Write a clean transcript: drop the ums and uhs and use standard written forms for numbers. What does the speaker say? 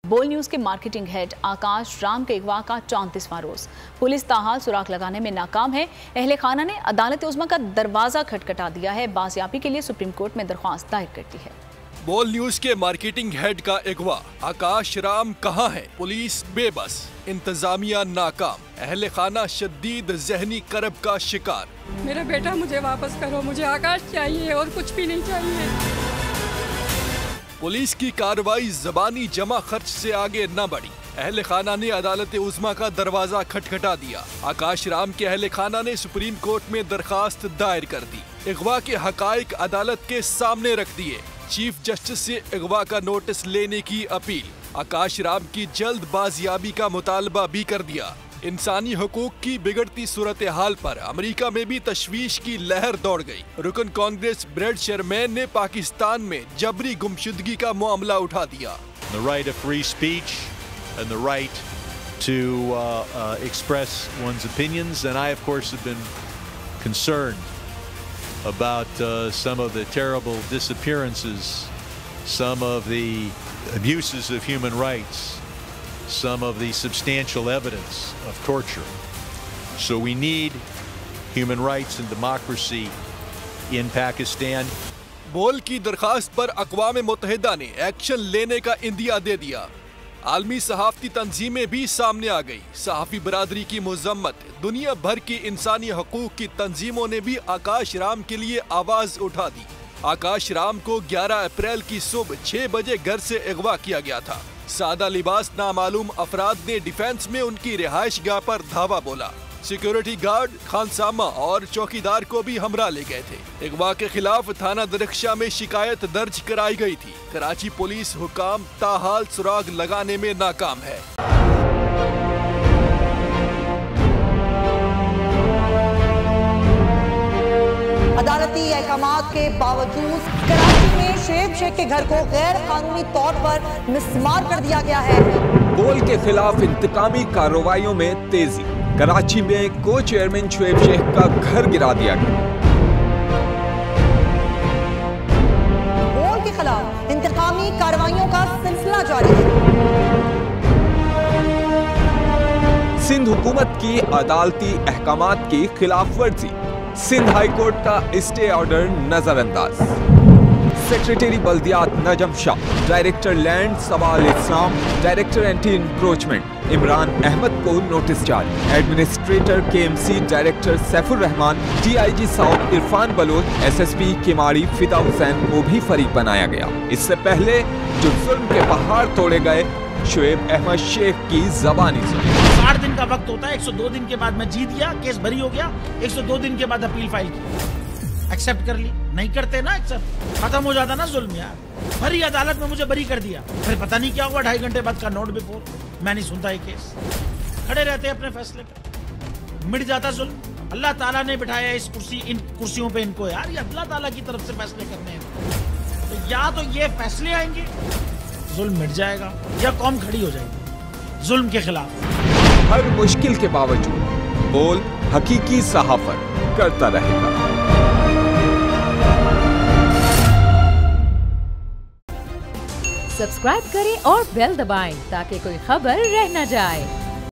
बोल न्यूज़ के marketing head आकाश राम के अगवा का 34वां रोज। पुलिस ताहाल सुराग लगाने में नाकाम है। अहले खाना ने अदालत उज़्मा का दरवाजा खटखटा दिया है। बाजियाबी के लिए सुप्रीम कोर्ट में दरख्वास्त दायर करती है। बोल न्यूज के मार्केटिंग हेड का अगवा आकाश राम कहाँ है? पुलिस बेबस, इंतजामिया नाकाम, अहले खाना शदीद जहनी करब का शिकार। मेरा बेटा मुझे वापस करो, मुझे आकाश चाहिए और कुछ भी नहीं चाहिए। पुलिस की कार्रवाई जबानी जमा खर्च से आगे न बढ़ी। अहले खाना ने अदालत उज़्मा का दरवाजा खटखटा दिया। आकाश राम के अहले खाना ने सुप्रीम कोर्ट में दरखास्त दायर कर दी। अगवा के हकाइक अदालत के सामने रख दिए। चीफ जस्टिस से अगवा का नोटिस लेने की अपील। आकाश राम की जल्द बाजियाबी का मुतालबा भी कर दिया। इंसानी हुकूक की बिगड़ती सूरत हाल पर अमेरिका में भी तशवीश की लहर दौड़ गई। रुकन कांग्रेस ब्रेड शर्मैन ने पाकिस्तान में जबरी गुमशुदगी का मामला उठा दिया। The right of free speech and the right to express one's opinions, and I of course have been concerned about some of the terrible disappearances, some of the abuses of human rights, some of the substantial evidence of torture. So we need human rights and democracy in Pakistan. बोल की दरखास्त पर अक़वाम मुत्तहिदा ने action लेने का India दे दिया। आलमी सहाफ़ती तंजीमें भी सामने आ गई। सहाफ़ी बरादरी की मुज़म्मत, दुनिया भर की इंसानी हकूक़ की तंजीमों ने भी आकाश राम के लिए आवाज़ उठा दी। आकाश राम को 11 अप्रैल की सुबह 6 बजे घर से अगवा किया गया था। सादा लिबास नामालूम अफराद ने डिफेंस में उनकी रिहाइश गाह पर धावा बोला। सिक्योरिटी गार्ड, खानसामा और चौकीदार को भी हमरा ले गए थे। अगवा के खिलाफ थाना दरख्शा में शिकायत दर्ज कराई गई थी। कराची पुलिस हुकाम ताहाल सुराग लगाने में नाकाम है। अदालती अहकामात के बावजूद कराची में शोएब शेख के घर को गैर कानूनी तौर पर मिसमार कर दिया गया है। बोल के खिलाफ इंतकामी कार्रवाइयों में तेजी। कराची में को चेयरमैन शोएब शेख का घर गिरा दिया गया। बोल के खिलाफ इंतकामी कार्रवाइयों का सिलसिला जारी है। सिंध हुकूमत की अदालती अहकामात की खिलाफ वर्जी। सिंध हाई कोर्ट का स्टे ऑर्डर नजरअंदाज। सेक्रेटरी बल्दियात Najam Shah, director land Sawal Islam, director anti encroachment Imran Ahmed को नोटिस जारी। Administrator KMC director Saifur Rahman, DIG south Irfan Baloch, SSP Keamari Fida Hussain को भी फरीक बनाया गया। इससे पहले जो जुल्म के पहाड़ तोड़े गए, शोएब अहमद शेख की जबानी सुनी। 60 दिन का वक्त होता है। 102 दिन के बाद मैं जीत गया, केस भरी हो गया। 102 दिन के बाद अपील फाइल की, एक्सेप्ट कर ली। नहीं करते ना एक्सेप्ट, खत्म हो जाता ना जुल्म यार। भरी अदालत में मुझे बरी कर दिया, फिर पता नहीं क्या हुआ। 2.5 घंटे बाद का नोट बिफोर, मैं नहीं सुनता ये केस। खड़े रहते अपने फैसले पर, मिट जाता जुल्म। अल्लाह ताला ने बिठाया इस कुर्सी, इन कुर्सियों पे इनको यार, ये अल्लाह ताला की तरफ से फैसले करने हैं। तो या तो ये फैसले आएंगे, जुल्म मिट जाएगा, या कौम खड़ी हो जाएगी जुल्म के खिलाफ। हर मुश्किल के बावजूद बोल हकीकी सहाफत करता रहेगा। सब्सक्राइब करें और बेल दबाएं ताकि कोई खबर रह न जाए।